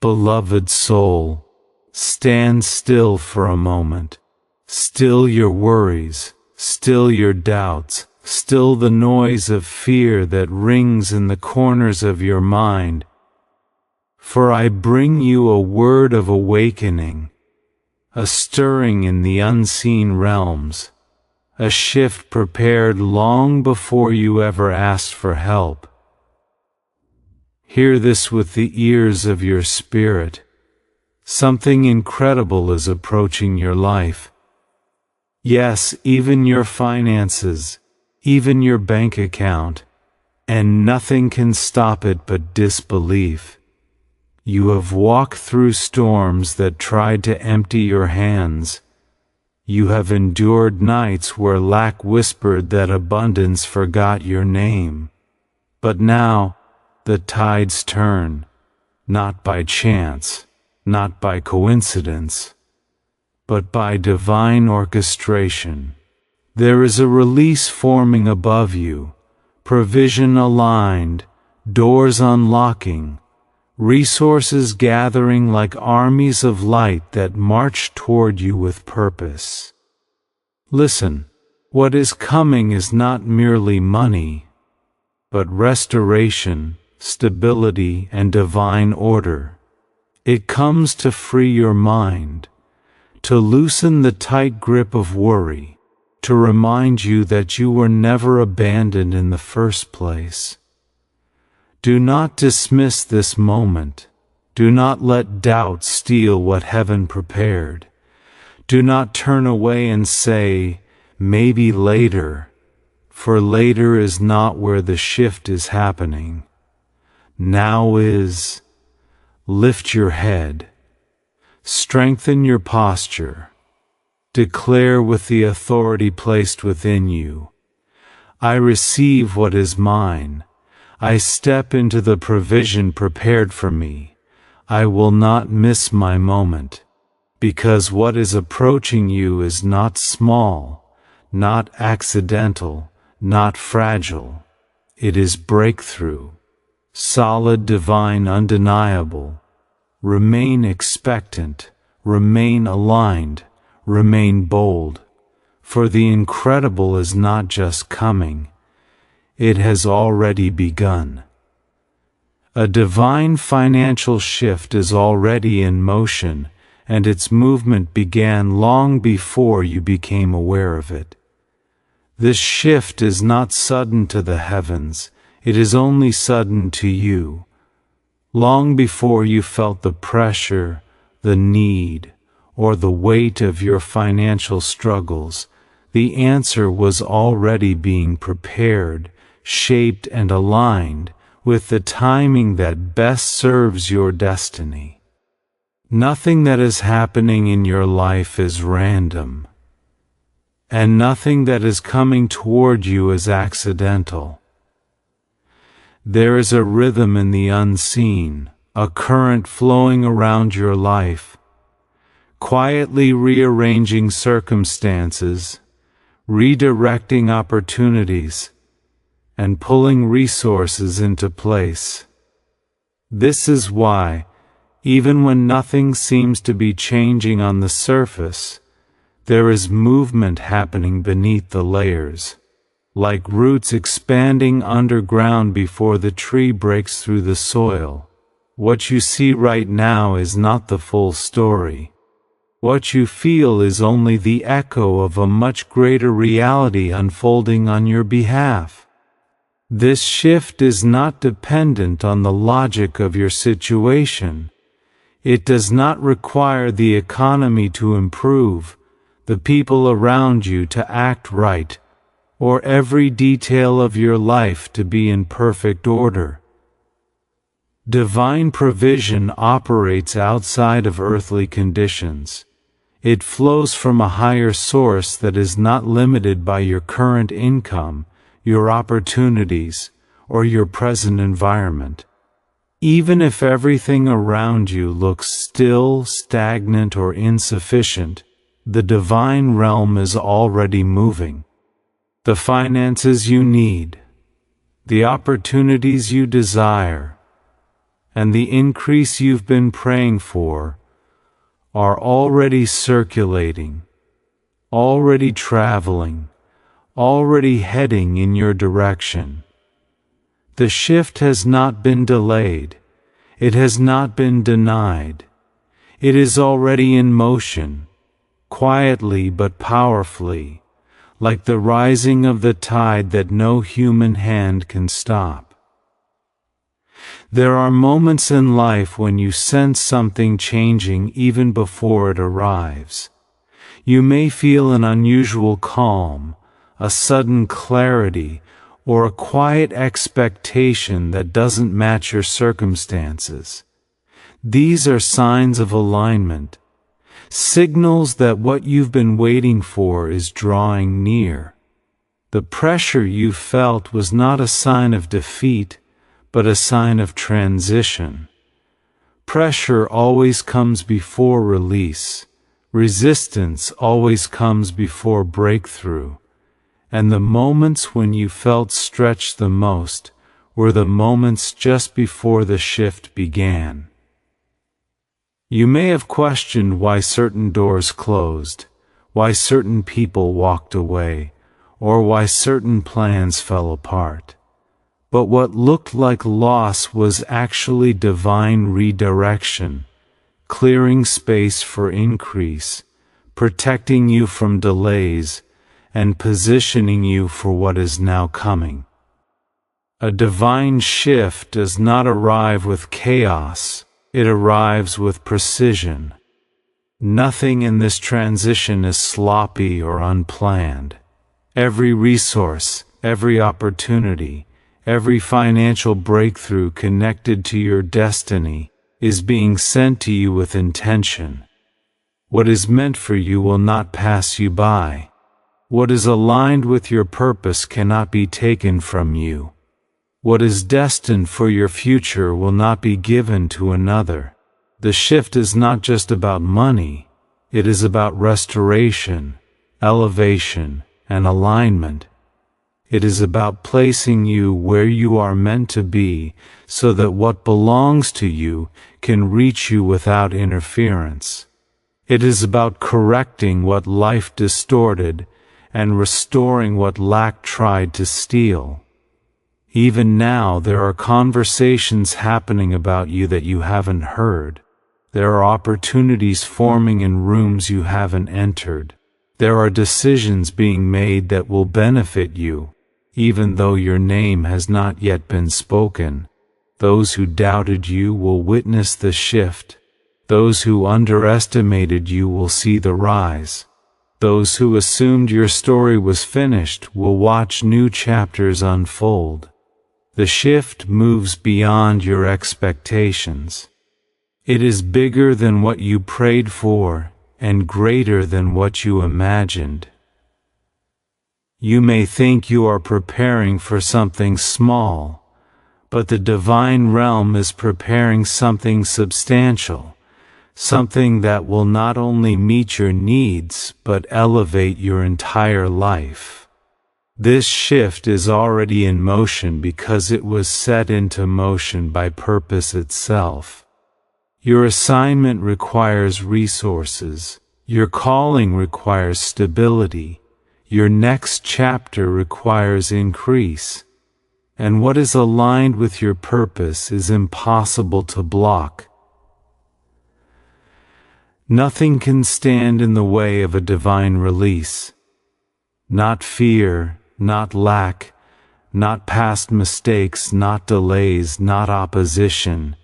Beloved soul, stand still for a moment. Still your worries, still your doubts, still the noise of fear that rings in the corners of your mind. For I bring you a word of awakening, a stirring in the unseen realms, a shift prepared long before you ever asked for help. Hear this with the ears of your spirit. Something incredible is approaching your life. Yes, even your finances, even your bank account, and nothing can stop it but disbelief. You have walked through storms that tried to empty your hands. You have endured nights where lack whispered that abundance forgot your name. But now, the tides turn, not by chance, not by coincidence, but by divine orchestration. There is a release forming above you, provision aligned, doors unlocking, resources gathering like armies of light that march toward you with purpose. Listen, what is coming is not merely money, but restoration, stability, and divine order. It comes to free your mind, to loosen the tight grip of worry, to remind you that you were never abandoned in the first place. Do not dismiss this moment. Do not let doubt steal what heaven prepared. Do not turn away and say, maybe later, for later is not where the shift is happening. Now is. Lift your head. Strengthen your posture. Declare with the authority placed within you, I receive what is mine. I step into the provision prepared for me. I will not miss my moment, because what is approaching you is not small, not accidental, not fragile. It is breakthrough, solid, divine, undeniable. Remain expectant, remain aligned, remain bold, for the incredible is not just coming. It has already begun. A divine financial shift is already in motion, and its movement began long before you became aware of it. This shift is not sudden to the heavens, it is only sudden to you. Long before you felt the pressure, the need, or the weight of your financial struggles, the answer was already being prepared, shaped and aligned with the timing that best serves your destiny. Nothing that is happening in your life is random, and nothing that is coming toward you is accidental. There is a rhythm in the unseen, a current flowing around your life, quietly rearranging circumstances, redirecting opportunities, and pulling resources into place. This is why, even when nothing seems to be changing on the surface, there is movement happening beneath the layers, like roots expanding underground before the tree breaks through the soil. What you see right now is not the full story. What you feel is only the echo of a much greater reality unfolding on your behalf. This shift is not dependent on the logic of your situation. It does not require the economy to improve, the people around you to act right, or every detail of your life to be in perfect order. Divine provision operates outside of earthly conditions. It flows from a higher source that is not limited by your current income, your opportunities, or your present environment. Even if everything around you looks still, stagnant, or insufficient, the divine realm is already moving. The finances you need, the opportunities you desire, and the increase you've been praying for are already circulating, already traveling, already heading in your direction. The shift has not been delayed. It has not been denied. It is already in motion, quietly but powerfully, like the rising of the tide that no human hand can stop. There are moments in life when you sense something changing even before it arrives. You may feel an unusual calm, a sudden clarity, or a quiet expectation that doesn't match your circumstances. These are signs of alignment, signals that what you've been waiting for is drawing near. The pressure you felt was not a sign of defeat, but a sign of transition. Pressure always comes before release. Resistance always comes before breakthrough. And the moments when you felt stretched the most were the moments just before the shift began. You may have questioned why certain doors closed, why certain people walked away, or why certain plans fell apart. But what looked like loss was actually divine redirection, clearing space for increase, protecting you from delays, and positioning you for what is now coming. A divine shift does not arrive with chaos, it arrives with precision. Nothing in this transition is sloppy or unplanned. Every resource, every opportunity, every financial breakthrough connected to your destiny is being sent to you with intention. What is meant for you will not pass you by. What is aligned with your purpose cannot be taken from you. What is destined for your future will not be given to another. The shift is not just about money, it is about restoration, elevation, and alignment. It is about placing you where you are meant to be so that what belongs to you can reach you without interference. It is about correcting what life distorted and restoring what lack tried to steal. Even now there are conversations happening about you that you haven't heard. There are opportunities forming in rooms you haven't entered. There are decisions being made that will benefit you, even though your name has not yet been spoken. Those who doubted you will witness the shift. Those who underestimated you will see the rise. Those who assumed your story was finished will watch new chapters unfold. The shift moves beyond your expectations. It is bigger than what you prayed for and greater than what you imagined. You may think you are preparing for something small, but the divine realm is preparing something substantial. Something that will not only meet your needs, but elevate your entire life. This shift is already in motion because it was set into motion by purpose itself. Your assignment requires resources. Your calling requires stability. Your next chapter requires increase. And what is aligned with your purpose is impossible to block. Nothing can stand in the way of a divine release. Not fear, not lack, not past mistakes, not delays, not opposition.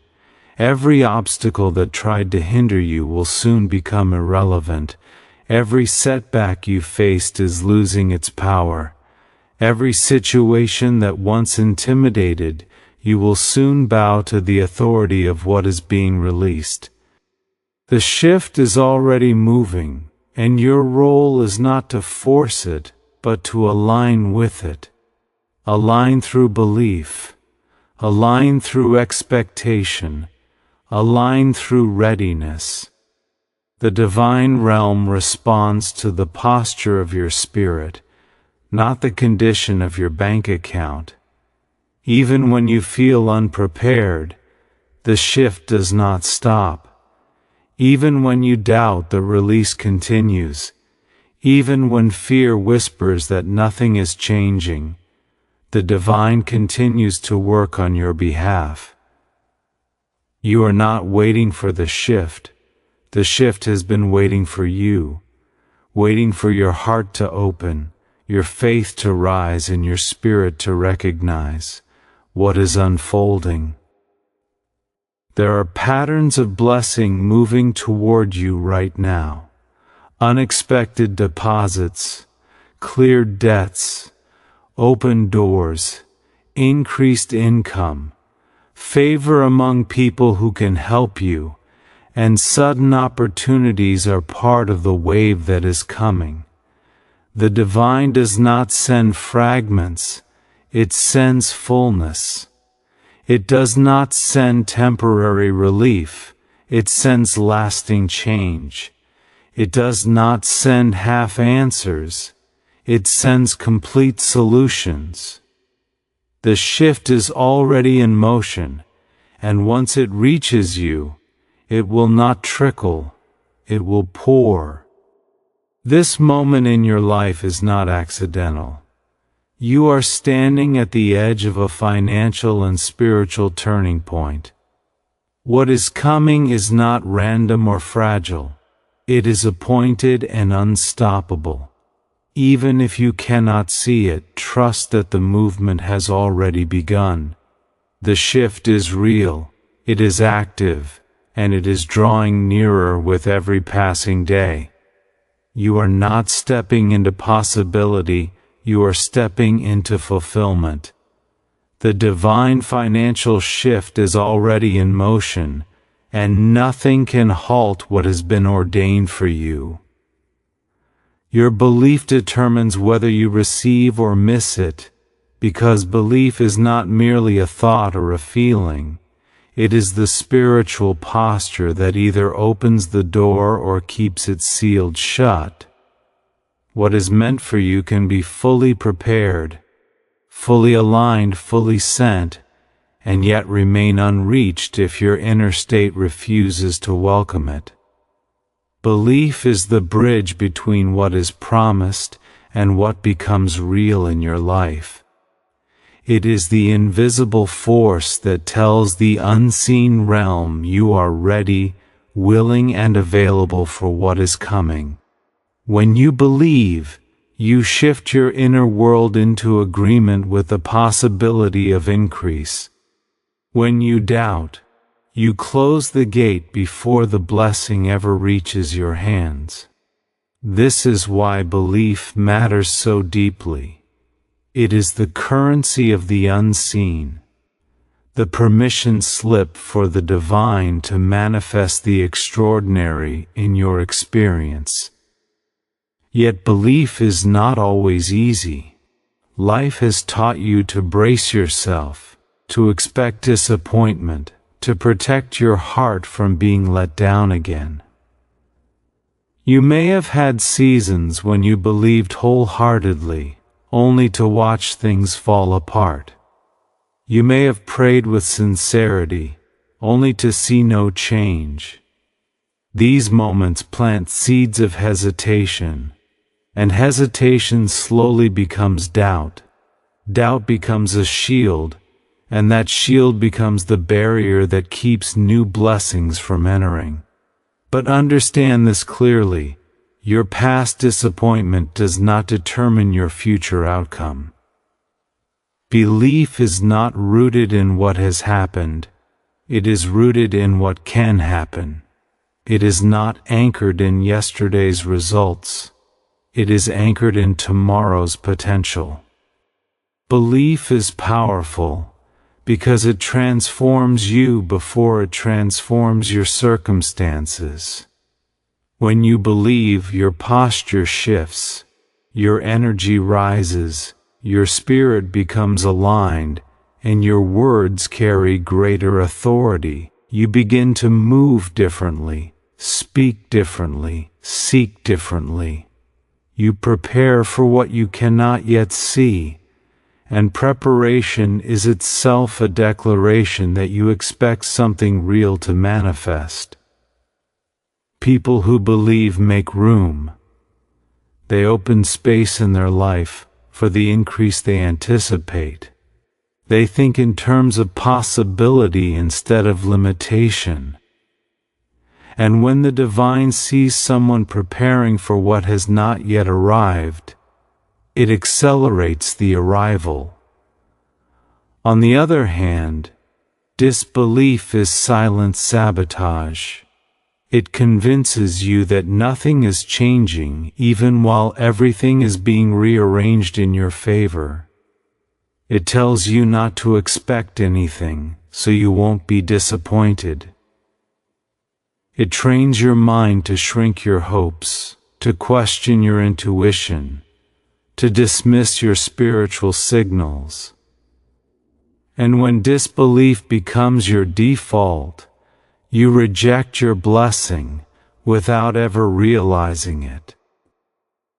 Every obstacle that tried to hinder you will soon become irrelevant. Every setback you faced is losing its power. Every situation that once intimidated you will soon bow to the authority of what is being released. The shift is already moving, and your role is not to force it, but to align with it. Align through belief, align through expectation, align through readiness. The divine realm responds to the posture of your spirit, not the condition of your bank account. Even when you feel unprepared, the shift does not stop. Even when you doubt, the release continues. Even when fear whispers that nothing is changing, the divine continues to work on your behalf. You are not waiting for the shift. The shift has been waiting for you, waiting for your heart to open, your faith to rise, and your spirit to recognize what is unfolding. There are patterns of blessing moving toward you right now. Unexpected deposits, cleared debts, open doors, increased income, favor among people who can help you, and sudden opportunities are part of the wave that is coming. The divine does not send fragments, it sends fullness. It does not send temporary relief, it sends lasting change. It does not send half answers, it sends complete solutions. The shift is already in motion, and once it reaches you, it will not trickle, it will pour. This moment in your life is not accidental. You are standing at the edge of a financial and spiritual turning point. What is coming is not random or fragile. It is appointed and unstoppable. Even if you cannot see it, trust that the movement has already begun. The shift is real, it is active, and it is drawing nearer with every passing day. You are not stepping into possibility, you are stepping into fulfillment. The divine financial shift is already in motion, and nothing can halt what has been ordained for you. Your belief determines whether you receive or miss it, because belief is not merely a thought or a feeling. It is the spiritual posture that either opens the door or keeps it sealed shut. What is meant for you can be fully prepared, fully aligned, fully sent, and yet remain unreached if your inner state refuses to welcome it. Belief is the bridge between what is promised and what becomes real in your life. It is the invisible force that tells the unseen realm you are ready, willing, and available for what is coming. When you believe, you shift your inner world into agreement with the possibility of increase. When you doubt, you close the gate before the blessing ever reaches your hands. This is why belief matters so deeply. It is the currency of the unseen, the permission slip for the divine to manifest the extraordinary in your experience. Yet belief is not always easy. Life has taught you to brace yourself, to expect disappointment, to protect your heart from being let down again. You may have had seasons when you believed wholeheartedly, only to watch things fall apart. You may have prayed with sincerity, only to see no change. These moments plant seeds of hesitation, and hesitation slowly becomes doubt. Doubt becomes a shield, and that shield becomes the barrier that keeps new blessings from entering. But understand this clearly: your past disappointment does not determine your future outcome. Belief is not rooted in what has happened, it is rooted in what can happen. It is not anchored in yesterday's results, it is anchored in tomorrow's potential. Belief is powerful because it transforms you before it transforms your circumstances. When you believe, your posture shifts, your energy rises, your spirit becomes aligned, and your words carry greater authority. You begin to move differently, speak differently, seek differently. You prepare for what you cannot yet see, and preparation is itself a declaration that you expect something real to manifest. People who believe make room. They open space in their life for the increase they anticipate. They think in terms of possibility instead of limitation. And when the divine sees someone preparing for what has not yet arrived, it accelerates the arrival. On the other hand, disbelief is silent sabotage. It convinces you that nothing is changing even while everything is being rearranged in your favor. It tells you not to expect anything, so you won't be disappointed. It trains your mind to shrink your hopes, to question your intuition, to dismiss your spiritual signals. And when disbelief becomes your default, you reject your blessing without ever realizing it.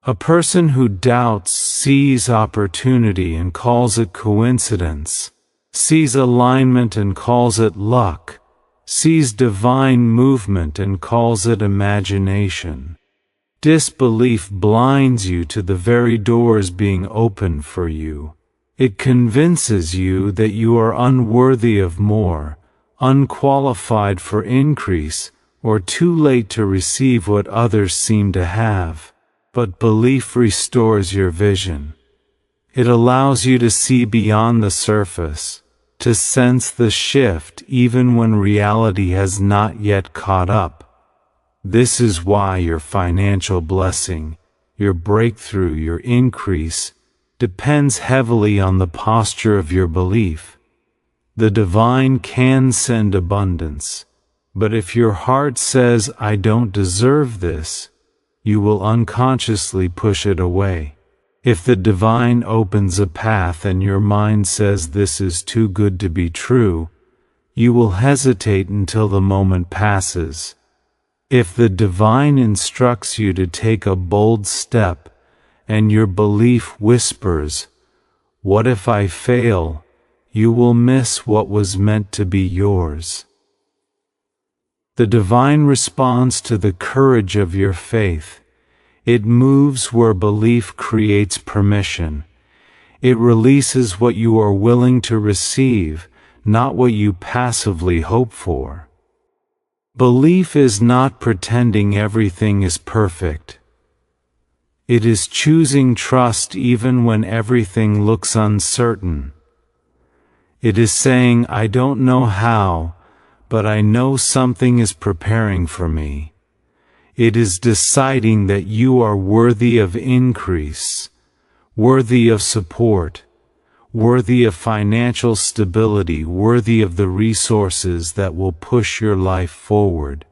A person who doubts sees opportunity and calls it coincidence, sees alignment and calls it luck, sees divine movement and calls it imagination. Disbelief blinds you to the very doors being opened for you. It convinces you that you are unworthy of more, unqualified for increase, or too late to receive what others seem to have. But belief restores your vision. It allows you to see beyond the surface, to sense the shift even when reality has not yet caught up. This is why your financial blessing, your breakthrough, your increase, depends heavily on the posture of your belief. The divine can send abundance, but if your heart says, "I don't deserve this," you will unconsciously push it away. If the divine opens a path and your mind says this is too good to be true, you will hesitate until the moment passes. If the divine instructs you to take a bold step, and your belief whispers, "What if I fail?" you will miss what was meant to be yours. The divine responds to the courage of your faith. It moves where belief creates permission. It releases what you are willing to receive, not what you passively hope for. Belief is not pretending everything is perfect. It is choosing trust even when everything looks uncertain. It is saying, "I don't know how, but I know something is preparing for me." It is deciding that you are worthy of increase, worthy of support, worthy of financial stability, worthy of the resources that will push your life forward.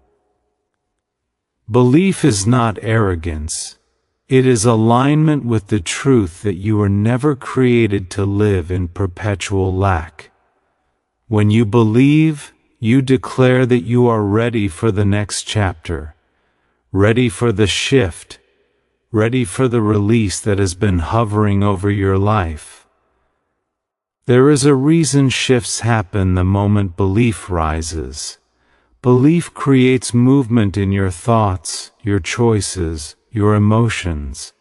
Belief is not arrogance. It is alignment with the truth that you are never created to live in perpetual lack. When you believe, you declare that you are ready for the next chapter, ready for the shift, ready for the release that has been hovering over your life. There is a reason shifts happen the moment belief rises. Belief creates movement in your thoughts, your choices, your emotions.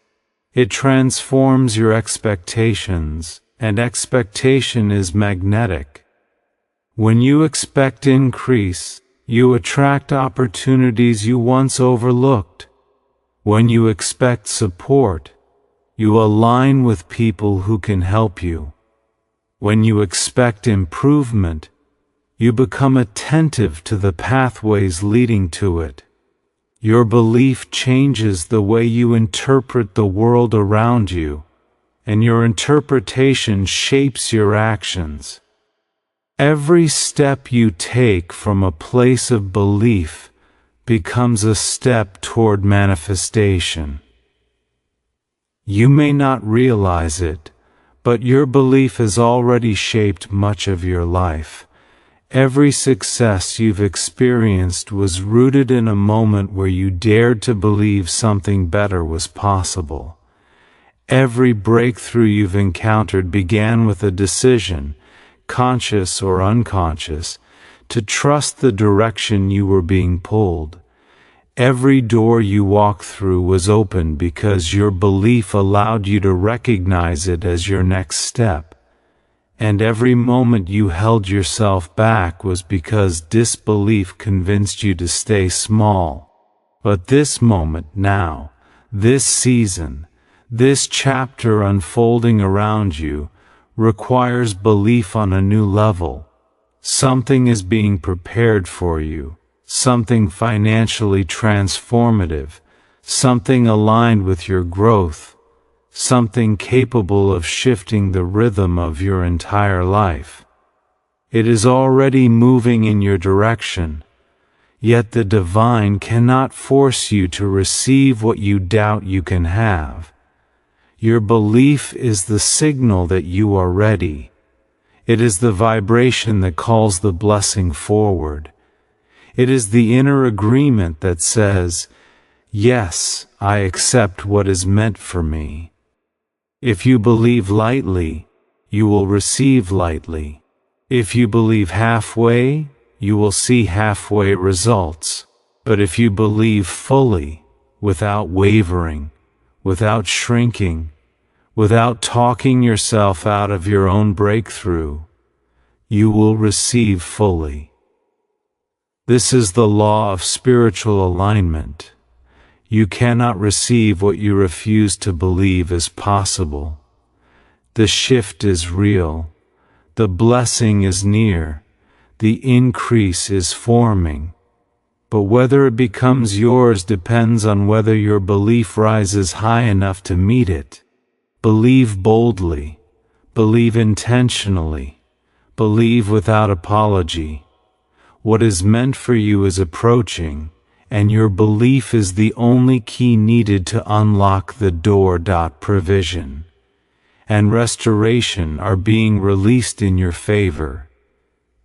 It transforms your expectations, and expectation is magnetic. When you expect increase, you attract opportunities you once overlooked. When you expect support, you align with people who can help you. When you expect improvement, you become attentive to the pathways leading to it. Your belief changes the way you interpret the world around you, and your interpretation shapes your actions. Every step you take from a place of belief becomes a step toward manifestation. You may not realize it, but your belief has already shaped much of your life. Every success you've experienced was rooted in a moment where you dared to believe something better was possible. Every breakthrough you've encountered began with a decision, conscious or unconscious, to trust the direction you were being pulled. Every door you walked through was open because your belief allowed you to recognize it as your next step. And every moment you held yourself back was because disbelief convinced you to stay small. But this moment now, this season, this chapter unfolding around you, requires belief on a new level. Something is being prepared for you, something financially transformative, something aligned with your growth, something capable of shifting the rhythm of your entire life. It is already moving in your direction, yet the divine cannot force you to receive what you doubt you can have. Your belief is the signal that you are ready. It is the vibration that calls the blessing forward. It is the inner agreement that says, "Yes, I accept what is meant for me." If you believe lightly, you will receive lightly. If you believe halfway, you will see halfway results. But if you believe fully, without wavering, without shrinking, without talking yourself out of your own breakthrough, you will receive fully. This is the law of spiritual alignment. You cannot receive what you refuse to believe is possible. The shift is real. The blessing is near. The increase is forming. But whether it becomes yours depends on whether your belief rises high enough to meet it. Believe boldly. Believe intentionally. Believe without apology. What is meant for you is approaching, and your belief is the only key needed to unlock the door. Provision and restoration are being released in your favor.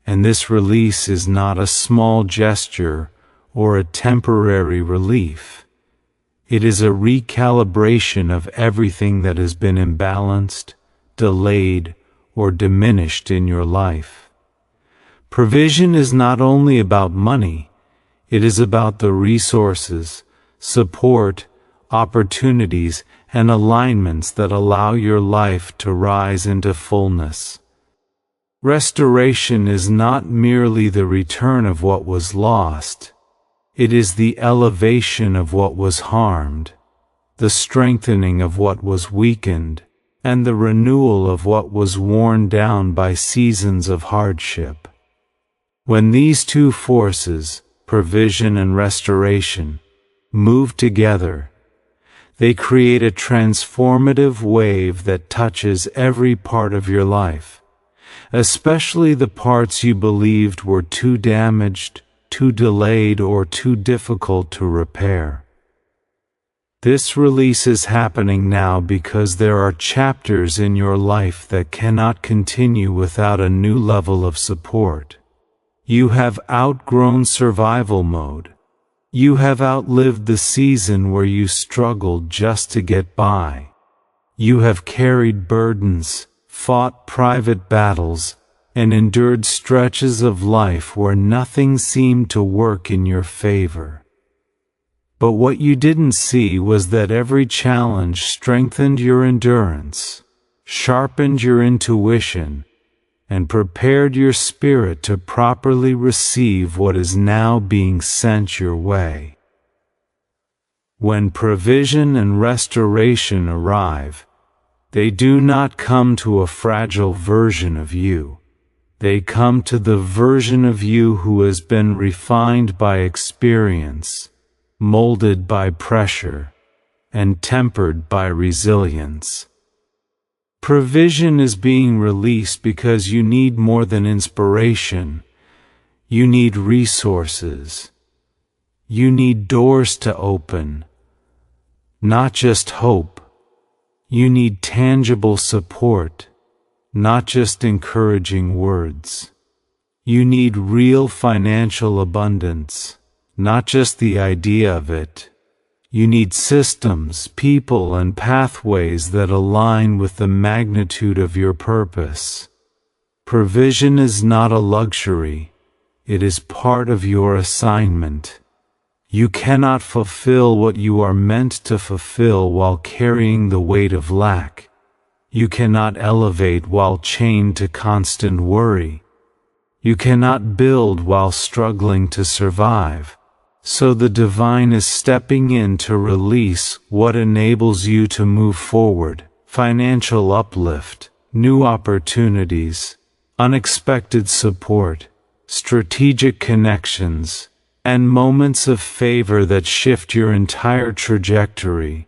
And this release is not a small gesture or a temporary relief. It is a recalibration of everything that has been imbalanced, delayed, or diminished in your life. Provision is not only about money, it is about the resources, support, opportunities, and alignments that allow your life to rise into fullness. Restoration is not merely the return of what was lost. It is the elevation of what was harmed, the strengthening of what was weakened, and the renewal of what was worn down by seasons of hardship. When these two forces, provision and restoration, move together, they create a transformative wave that touches every part of your life, especially the parts you believed were too damaged, too delayed, or too difficult to repair. This release is happening now because there are chapters in your life that cannot continue without a new level of support. You have outgrown survival mode. You have outlived the season where you struggled just to get by. You have carried burdens, fought private battles, and endured stretches of life where nothing seemed to work in your favor. But what you didn't see was that every challenge strengthened your endurance, sharpened your intuition, and prepared your spirit to properly receive what is now being sent your way. When provision and restoration arrive, they do not come to a fragile version of you. They come to the version of you who has been refined by experience, molded by pressure, and tempered by resilience. Provision is being released because you need more than inspiration. You need resources. You need doors to open, not just hope. You need tangible support, not just encouraging words. You need real financial abundance, not just the idea of it. You need systems, people, and pathways that align with the magnitude of your purpose. Provision is not a luxury. It is part of your assignment. You cannot fulfill what you are meant to fulfill while carrying the weight of lack. You cannot elevate while chained to constant worry. You cannot build while struggling to survive. So the divine is stepping in to release what enables you to move forward: financial uplift, new opportunities, unexpected support, strategic connections, and moments of favor that shift your entire trajectory.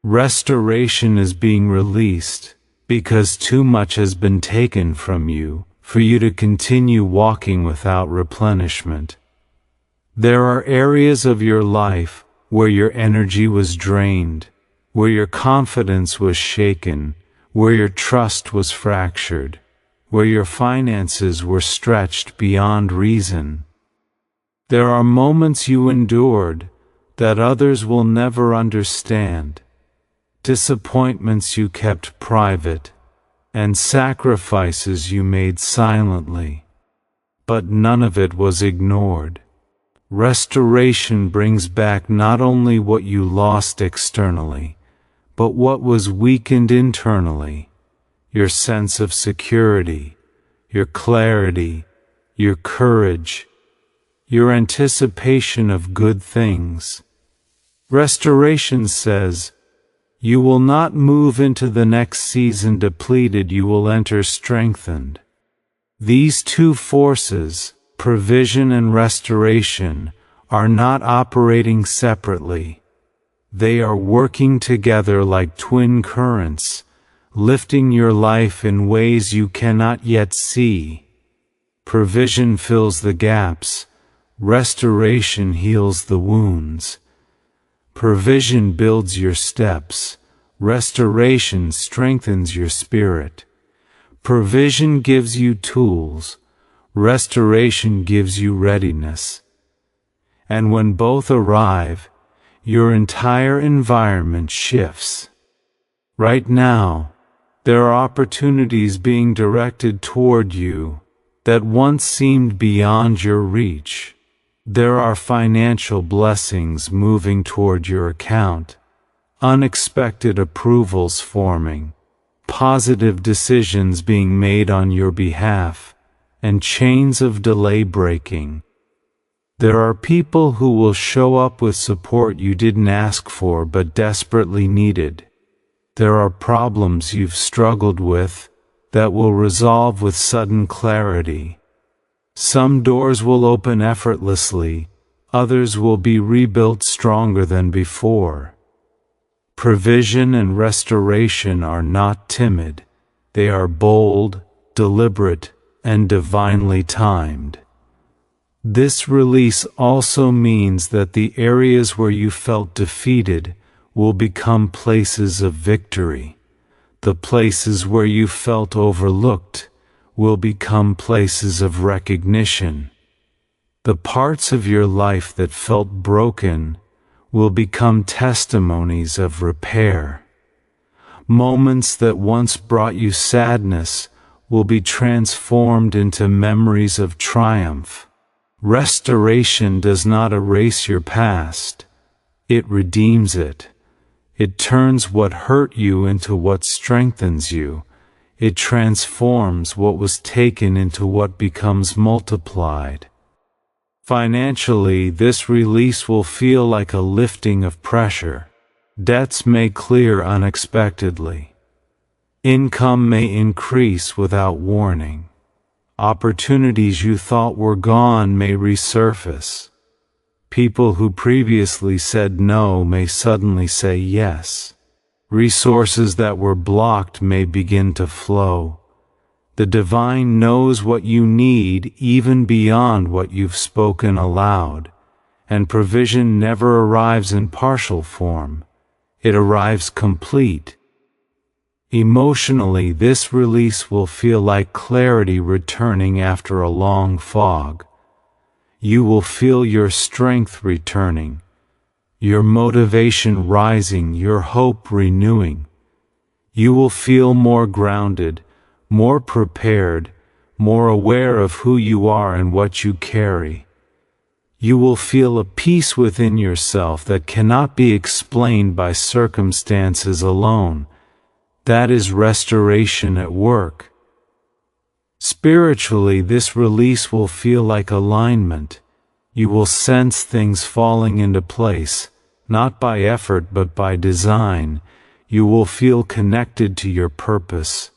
Restoration is being released because too much has been taken from you for you to continue walking without replenishment. There are areas of your life where your energy was drained, where your confidence was shaken, where your trust was fractured, where your finances were stretched beyond reason. There are moments you endured that others will never understand, disappointments you kept private, and sacrifices you made silently. But none of it was ignored. Restoration brings back not only what you lost externally, but what was weakened internally: your sense of security, your clarity, your courage, your anticipation of good things. Restoration says, you will not move into the next season depleted, you will enter strengthened. These two forces, provision and restoration, are not operating separately. They are working together like twin currents, lifting your life in ways you cannot yet see. Provision fills the gaps. Restoration heals the wounds. Provision builds your steps. Restoration strengthens your spirit. Provision gives you tools. Restoration gives you readiness. And when both arrive, your entire environment shifts. Right now, there are opportunities being directed toward you that once seemed beyond your reach. There are financial blessings moving toward your account, unexpected approvals forming, positive decisions being made on your behalf, and chains of delay breaking. There are people who will show up with support you didn't ask for but desperately needed. There are problems you've struggled with that will resolve with sudden clarity. Some doors will open effortlessly, others will be rebuilt stronger than before. Provision and restoration are not timid. They are bold, deliberate, and divinely timed. This release also means that the areas where you felt defeated will become places of victory. The places where you felt overlooked will become places of recognition. The parts of your life that felt broken will become testimonies of repair. Moments that once brought you sadness will be transformed into memories of triumph. Restoration does not erase your past. It redeems it. It turns what hurt you into what strengthens you. It transforms what was taken into what becomes multiplied. Financially, this release will feel like a lifting of pressure. Debts may clear unexpectedly. Income may increase without warning. Opportunities you thought were gone may resurface. People who previously said no may suddenly say yes. Resources that were blocked may begin to flow. The divine knows what you need even beyond what you've spoken aloud, and provision never arrives in partial form. It arrives complete. Emotionally, this release will feel like clarity returning after a long fog. You will feel your strength returning, your motivation rising, your hope renewing. You will feel more grounded, more prepared, more aware of who you are and what you carry. You will feel a peace within yourself that cannot be explained by circumstances alone. That is restoration at work. Spiritually, this release will feel like alignment. You will sense things falling into place, not by effort but by design. You will feel connected to your purpose,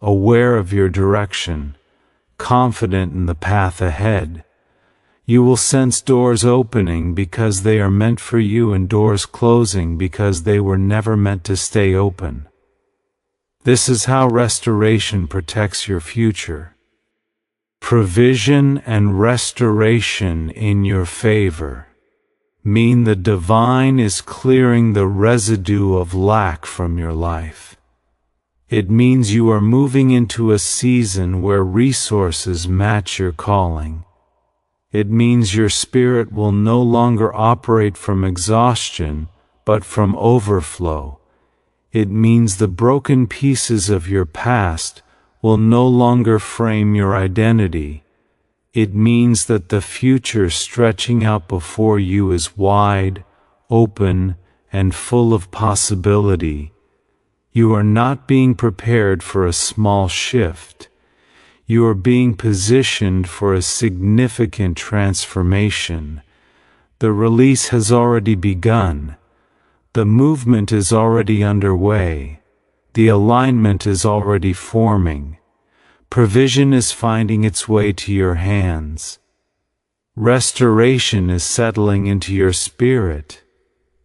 aware of your direction, confident in the path ahead. You will sense doors opening because they are meant for you and doors closing because they were never meant to stay open. This is how restoration protects your future. Provision and restoration in your favor mean the divine is clearing the residue of lack from your life. It means you are moving into a season where resources match your calling. It means your spirit will no longer operate from exhaustion, but from overflow. It means the broken pieces of your past will no longer frame your identity. It means that the future stretching out before you is wide, open, and full of possibility. You are not being prepared for a small shift. You are being positioned for a significant transformation. The release has already begun. The movement is already underway. The alignment is already forming. Provision is finding its way to your hands. Restoration is settling into your spirit.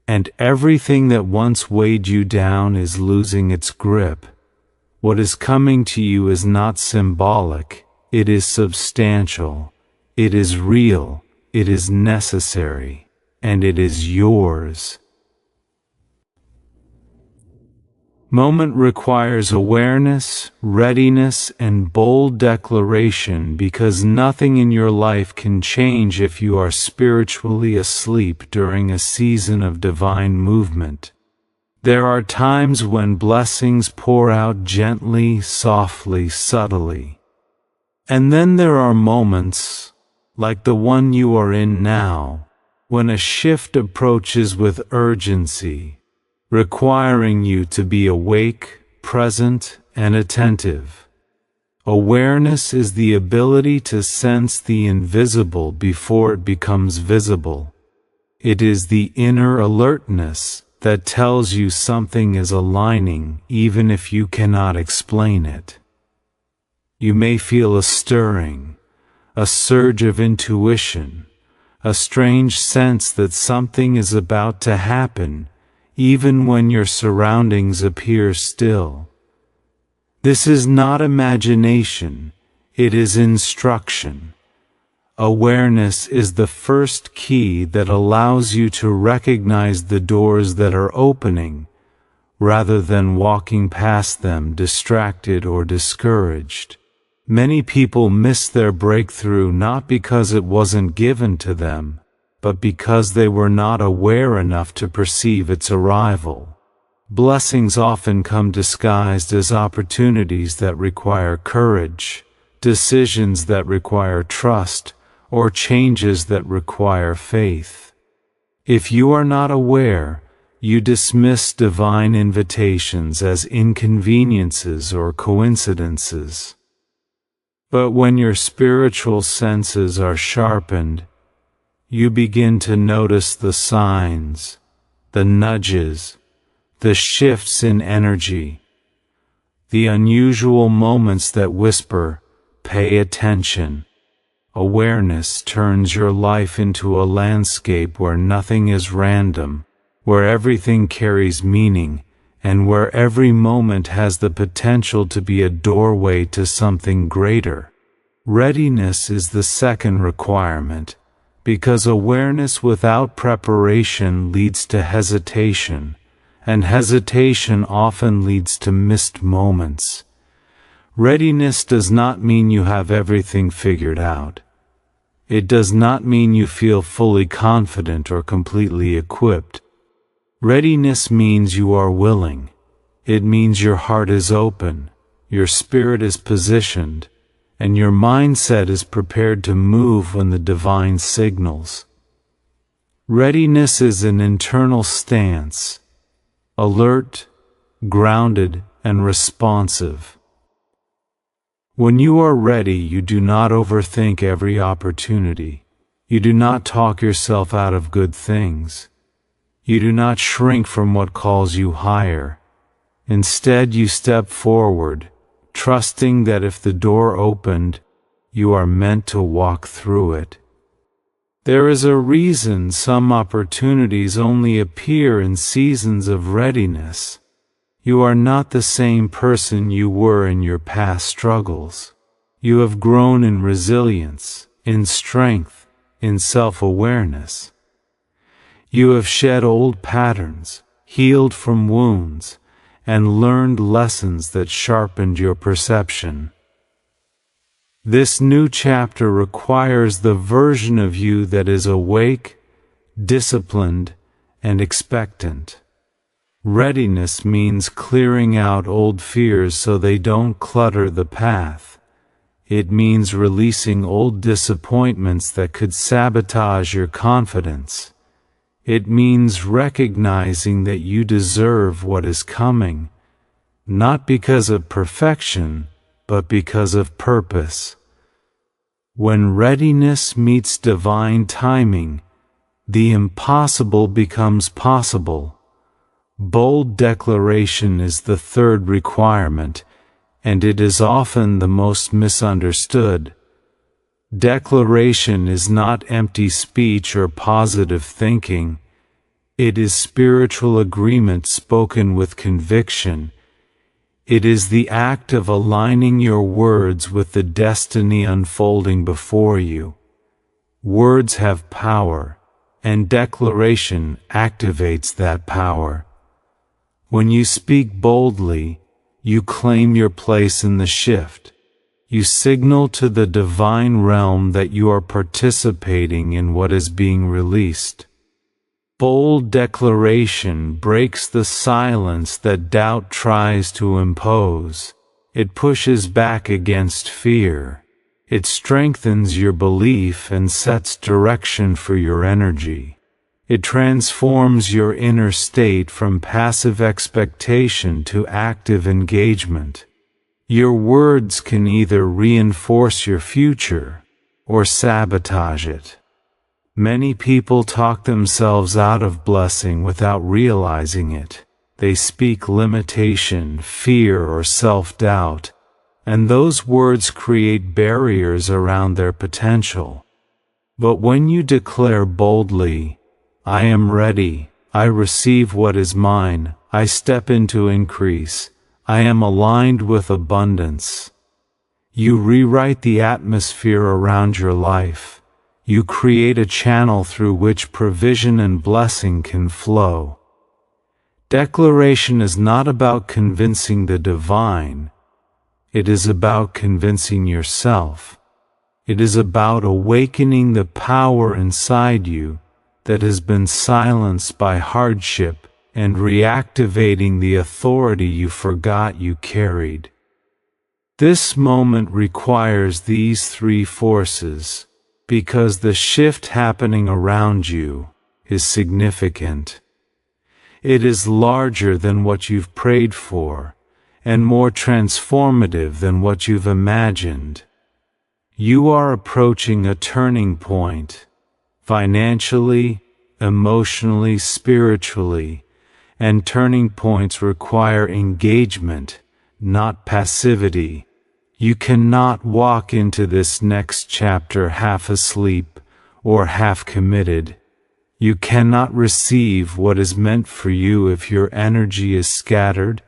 And everything that once weighed you down is losing its grip. What is coming to you is not symbolic, it is substantial, it is real, it is necessary, and it is yours. Moment requires awareness, readiness, and bold declaration because nothing in your life can change if you are spiritually asleep during a season of divine movement. There are times when blessings pour out gently, softly, subtly. And then there are moments, like the one you are in now, when a shift approaches with urgency, requiring you to be awake, present, and attentive. Awareness is the ability to sense the invisible before it becomes visible. It is the inner alertness that tells you something is aligning even if you cannot explain it. You may feel a stirring, a surge of intuition, a strange sense that something is about to happen, even when your surroundings appear still. This is not imagination, it is instruction. Awareness is the first key that allows you to recognize the doors that are opening, rather than walking past them distracted or discouraged. Many people miss their breakthrough not because it wasn't given to them, but because they were not aware enough to perceive its arrival. Blessings often come disguised as opportunities that require courage, decisions that require trust, or changes that require faith. If you are not aware, you dismiss divine invitations as inconveniences or coincidences. But when your spiritual senses are sharpened, you begin to notice the signs, the nudges, the shifts in energy, the unusual moments that whisper, "Pay attention." Awareness turns your life into a landscape where nothing is random, where everything carries meaning, and where every moment has the potential to be a doorway to something greater. Readiness is the second requirement, because awareness without preparation leads to hesitation, and hesitation often leads to missed moments. Readiness does not mean you have everything figured out. It does not mean you feel fully confident or completely equipped. Readiness means you are willing. It means your heart is open, your spirit is positioned, and your mindset is prepared to move when the divine signals. Readiness is an internal stance, alert, grounded, and responsive. When you are ready, you do not overthink every opportunity. You do not talk yourself out of good things. You do not shrink from what calls you higher. Instead, you step forward, trusting that if the door opened, you are meant to walk through it. There is a reason some opportunities only appear in seasons of readiness. You are not the same person you were in your past struggles. You have grown in resilience, in strength, in self-awareness. You have shed old patterns, healed from wounds, and learned lessons that sharpened your perception. This new chapter requires the version of you that is awake, disciplined, and expectant. Readiness means clearing out old fears so they don't clutter the path. It means releasing old disappointments that could sabotage your confidence. It means recognizing that you deserve what is coming, not because of perfection, but because of purpose. When readiness meets divine timing, the impossible becomes possible. Bold declaration is the third requirement, and it is often the most misunderstood. Declaration is not empty speech or positive thinking. It is spiritual agreement spoken with conviction. It is the act of aligning your words with the destiny unfolding before you. Words have power, and declaration activates that power. When you speak boldly, you claim your place in the shift. You signal to the divine realm that you are participating in what is being released. Bold declaration breaks the silence that doubt tries to impose. It pushes back against fear. It strengthens your belief and sets direction for your energy. It transforms your inner state from passive expectation to active engagement. Your words can either reinforce your future or sabotage it. Many people talk themselves out of blessing without realizing it. They speak limitation, fear, or self-doubt, and those words create barriers around their potential. But when you declare boldly, "I am ready, I receive what is mine, I step into increase, I am aligned with abundance," you rewrite the atmosphere around your life. You create a channel through which provision and blessing can flow. Declaration is not about convincing the divine. It is about convincing yourself. It is about awakening the power inside you that has been silenced by hardship and reactivating the authority you forgot you carried. This moment requires these three forces, because the shift happening around you is significant. It is larger than what you've prayed for, and more transformative than what you've imagined. You are approaching a turning point, financially, emotionally, spiritually, and turning points require engagement, not passivity. You cannot walk into this next chapter half asleep or half committed. You cannot receive what is meant for you if your energy is scattered,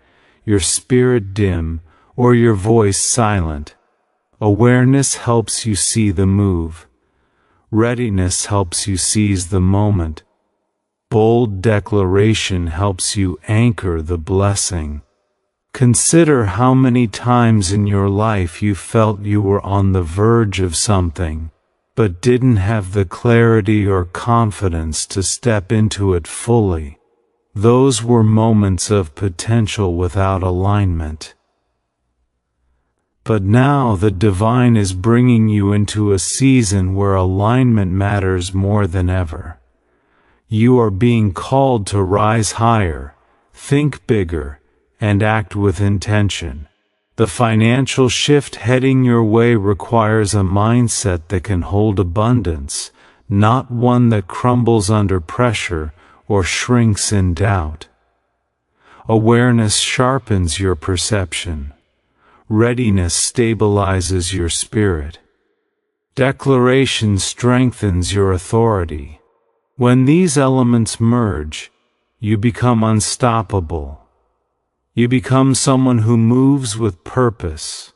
your spirit dim, or your voice silent. Awareness helps you see the move. Readiness helps you seize the moment. Bold declaration helps you anchor the blessing. Consider how many times in your life you felt you were on the verge of something, but didn't have the clarity or confidence to step into it fully. Those were moments of potential without alignment. But now the divine is bringing you into a season where alignment matters more than ever. You are being called to rise higher, think bigger, and act with intention. The financial shift heading your way requires a mindset that can hold abundance, not one that crumbles under pressure or shrinks in doubt. Awareness sharpens your perception. Readiness stabilizes your spirit. Declaration strengthens your authority. When these elements merge, you become unstoppable. You become someone who moves with purpose,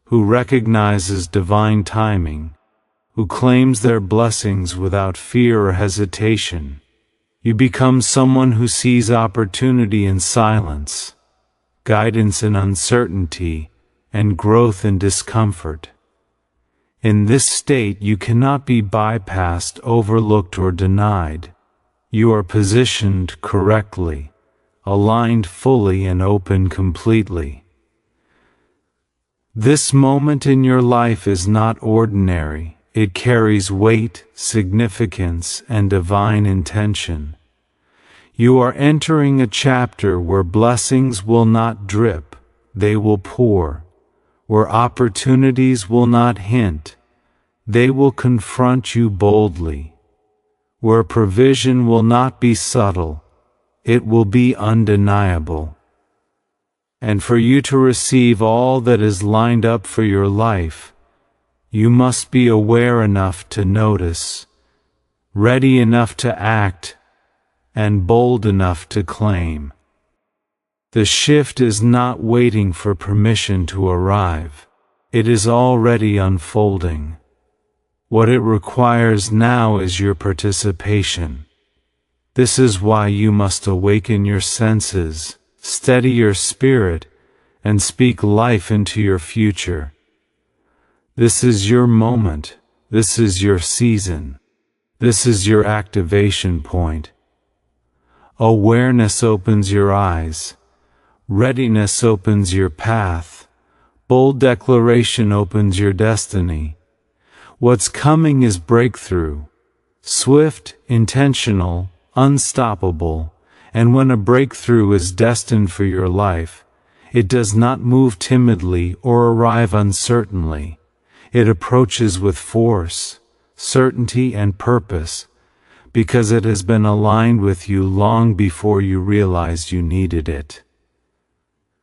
who recognizes divine timing, who claims their blessings without fear or hesitation. You become someone who sees opportunity in silence, guidance in uncertainty, and growth in discomfort. In this state, you cannot be bypassed, overlooked, or denied. You are positioned correctly, aligned fully, and open completely. This moment in your life is not ordinary. It carries weight, significance, and divine intention. You are entering a chapter where blessings will not drip, they will pour. Where opportunities will not hint, they will confront you boldly. Where provision will not be subtle, it will be undeniable. And for you to receive all that is lined up for your life, you must be aware enough to notice, ready enough to act, and bold enough to claim. The shift is not waiting for permission to arrive. It is already unfolding. What it requires now is your participation. This is why you must awaken your senses, steady your spirit, and speak life into your future. This is your moment. This is your season. This is your activation point. Awareness opens your eyes. Readiness opens your path. Bold declaration opens your destiny. What's coming is breakthrough. Swift, intentional, unstoppable. And when a breakthrough is destined for your life, it does not move timidly or arrive uncertainly. It approaches with force, certainty, and purpose, because it has been aligned with you long before you realized you needed it.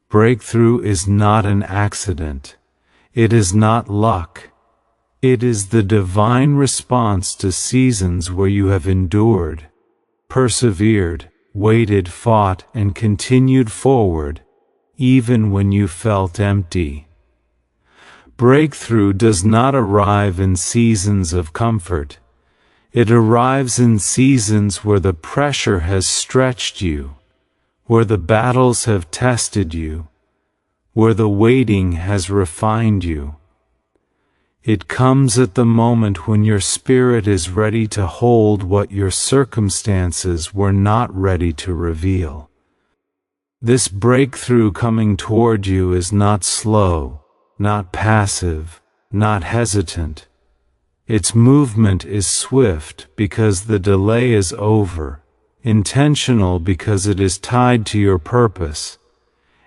Breakthrough is not an accident. It is not luck. It is the divine response to seasons where you have endured, persevered, waited, fought, and continued forward, even when you felt empty. Breakthrough does not arrive in seasons of comfort. It arrives in seasons where the pressure has stretched you, where the battles have tested you, where the waiting has refined you. It comes at the moment when your spirit is ready to hold what your circumstances were not ready to reveal. This breakthrough coming toward you is not slow, not passive, not hesitant. Its movement is swift because the delay is over, intentional because it is tied to your purpose,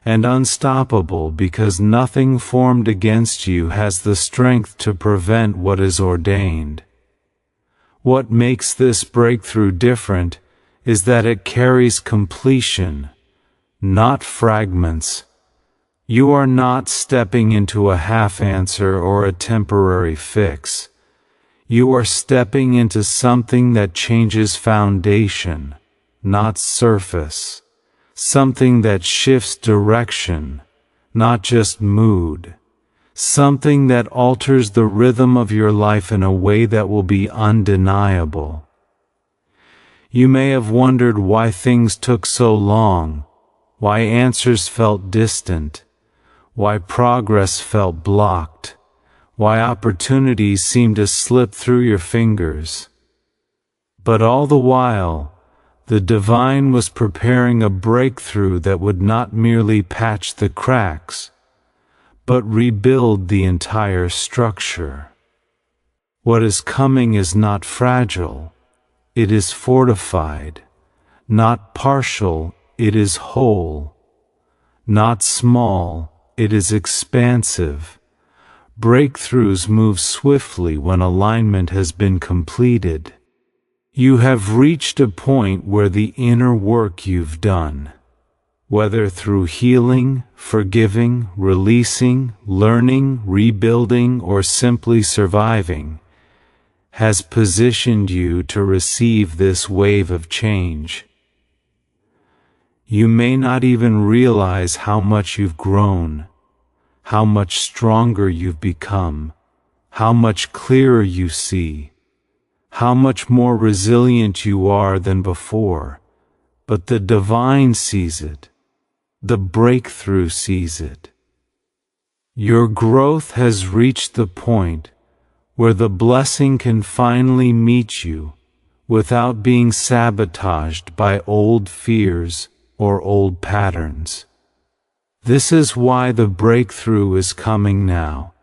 and unstoppable because nothing formed against you has the strength to prevent what is ordained. What makes this breakthrough different is that it carries completion, not fragments. You are not stepping into a half answer or a temporary fix. You are stepping into something that changes foundation, not surface. Something that shifts direction, not just mood. Something that alters the rhythm of your life in a way that will be undeniable. You may have wondered why things took so long, why answers felt distant, why progress felt blocked, why opportunities seemed to slip through your fingers. But all the while, The divine was preparing a breakthrough that would not merely patch the cracks, but rebuild the entire structure. What is coming is not fragile, it is fortified. Not partial, it is whole. Not small, it is expansive. Breakthroughs move swiftly when alignment has been completed. You have reached a point where the inner work you've done, whether through healing, forgiving, releasing, learning, rebuilding, or simply surviving, has positioned you to receive this wave of change. You may not even realize how much you've grown, how much stronger you've become, how much clearer you see, how much more resilient you are than before, but the divine sees it. The breakthrough sees it. Your growth has reached the point where the blessing can finally meet you without being sabotaged by old fears or old patterns. This is why the breakthrough is coming now,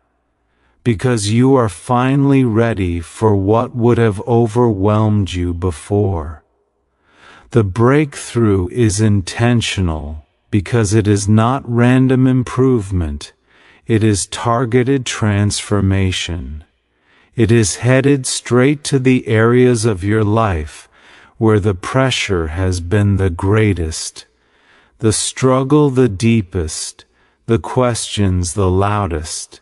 because you are finally ready for what would have overwhelmed you before. The breakthrough is intentional because it is not random improvement, it is targeted transformation. It is headed straight to the areas of your life where the pressure has been the greatest, the struggle the deepest, the questions the loudest.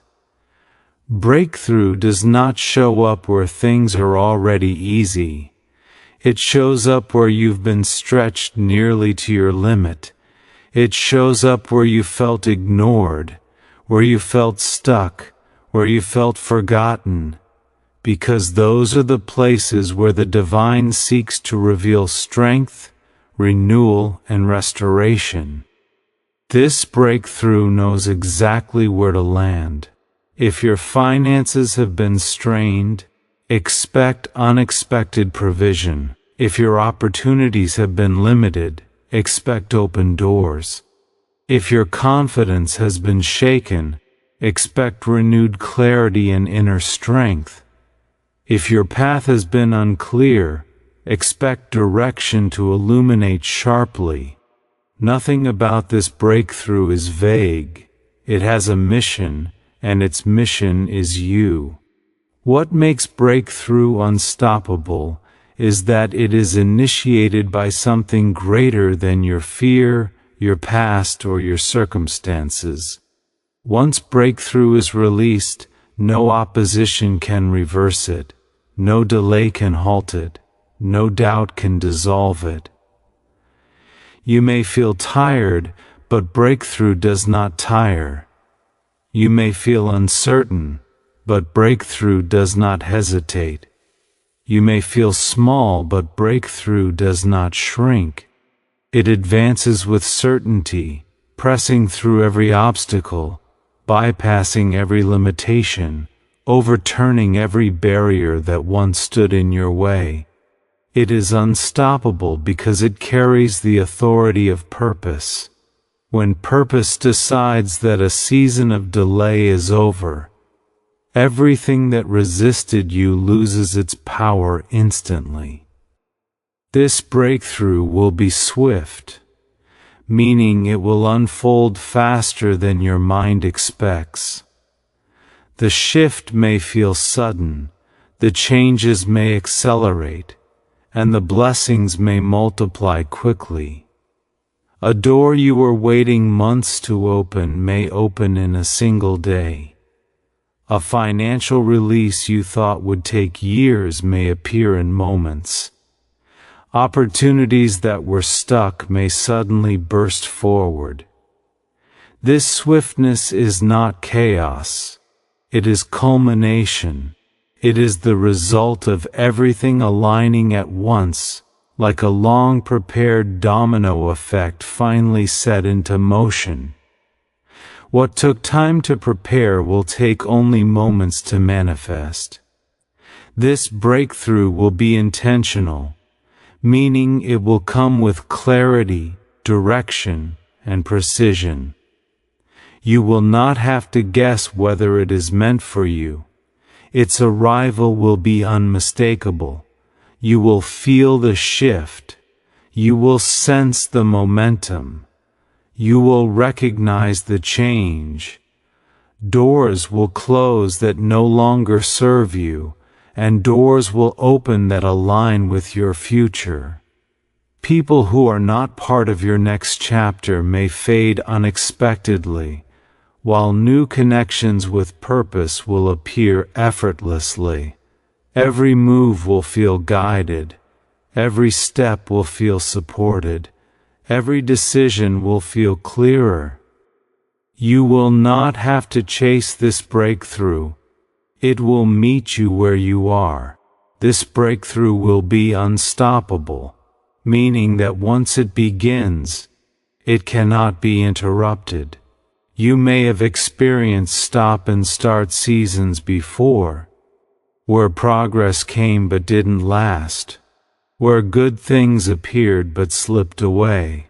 Breakthrough does not show up where things are already easy. It shows up where you've been stretched nearly to your limit. It shows up where you felt ignored, where you felt stuck, where you felt forgotten, because those are the places where the divine seeks to reveal strength, renewal, and restoration. This breakthrough knows exactly where to land. If your finances have been strained, expect unexpected provision. If your opportunities have been limited, expect open doors. If your confidence has been shaken, expect renewed clarity and inner strength. If your path has been unclear, expect direction to illuminate sharply. Nothing about this breakthrough is vague. It has a mission, and its mission is you. What makes breakthrough unstoppable is that it is initiated by something greater than your fear, your past, or your circumstances. Once breakthrough is released, no opposition can reverse it. No delay can halt it. No doubt can dissolve it. You may feel tired, but breakthrough does not tire. You may feel uncertain, but breakthrough does not hesitate. You may feel small, but breakthrough does not shrink. It advances with certainty, pressing through every obstacle, bypassing every limitation, overturning every barrier that once stood in your way. It is unstoppable because it carries the authority of purpose. When purpose decides that a season of delay is over, everything that resisted you loses its power instantly. This breakthrough will be swift, meaning it will unfold faster than your mind expects. The shift may feel sudden, the changes may accelerate, and the blessings may multiply quickly. A door you were waiting months to open may open in a single day. A financial release you thought would take years may appear in moments. Opportunities that were stuck may suddenly burst forward. This swiftness is not chaos. It is culmination. It is the result of everything aligning at once, like a long-prepared domino effect finally set into motion. What took time to prepare will take only moments to manifest. This breakthrough will be intentional, meaning it will come with clarity, direction, and precision. You will not have to guess whether it is meant for you. Its arrival will be unmistakable. You will feel the shift. You will sense the momentum. You will recognize the change. Doors will close that no longer serve you, and doors will open that align with your future. People who are not part of your next chapter may fade unexpectedly, while new connections with purpose will appear effortlessly. Every move will feel guided. Every step will feel supported. Every decision will feel clearer. You will not have to chase this breakthrough. It will meet you where you are. This breakthrough will be unstoppable, meaning that once it begins, it cannot be interrupted. You may have experienced stop and start seasons before, where progress came but didn't last, where good things appeared but slipped away.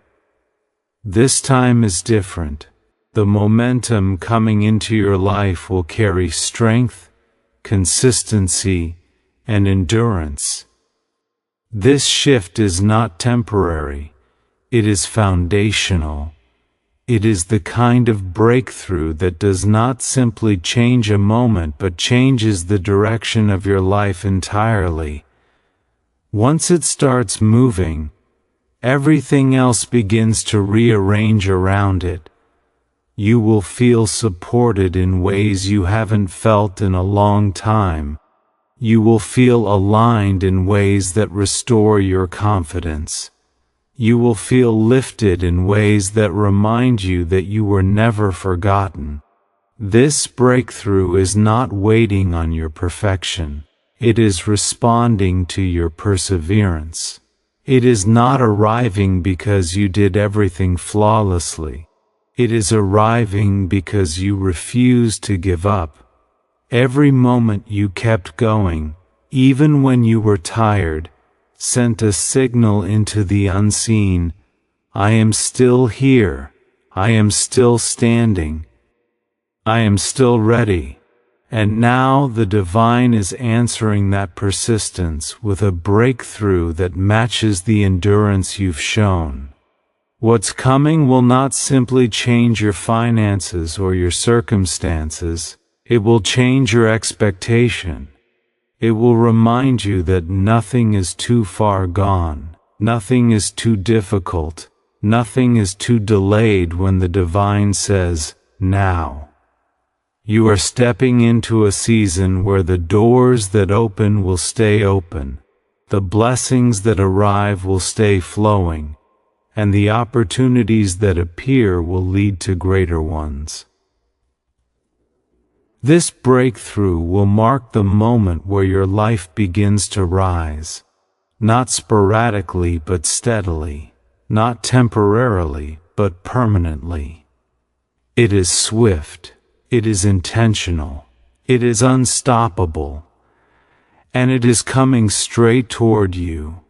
This time is different. The momentum coming into your life will carry strength, consistency, and endurance. This shift is not temporary. It is foundational. It is the kind of breakthrough that does not simply change a moment but changes the direction of your life entirely. Once it starts moving, everything else begins to rearrange around it. You will feel supported in ways you haven't felt in a long time. You will feel aligned in ways that restore your confidence. You will feel lifted in ways that remind you that you were never forgotten. This breakthrough is not waiting on your perfection. It is responding to your perseverance. It is not arriving because you did everything flawlessly. It is arriving because you refused to give up. Every moment you kept going, even when you were tired, sent a signal into the unseen. I am still here. I am still standing. I am still ready. And now the divine is answering that persistence with a breakthrough that matches the endurance you've shown. What's coming will not simply change your finances or your circumstances. It will change your expectation. It will remind you that nothing is too far gone. Nothing is too difficult. Nothing is too delayed when the divine says, now. You are stepping into a season where the doors that open will stay open. The blessings that arrive will stay flowing. And the opportunities that appear will lead to greater ones. This breakthrough will mark the moment where your life begins to rise, not sporadically but steadily, not temporarily but permanently. It is swift, it is intentional, it is unstoppable, and it is coming straight toward you.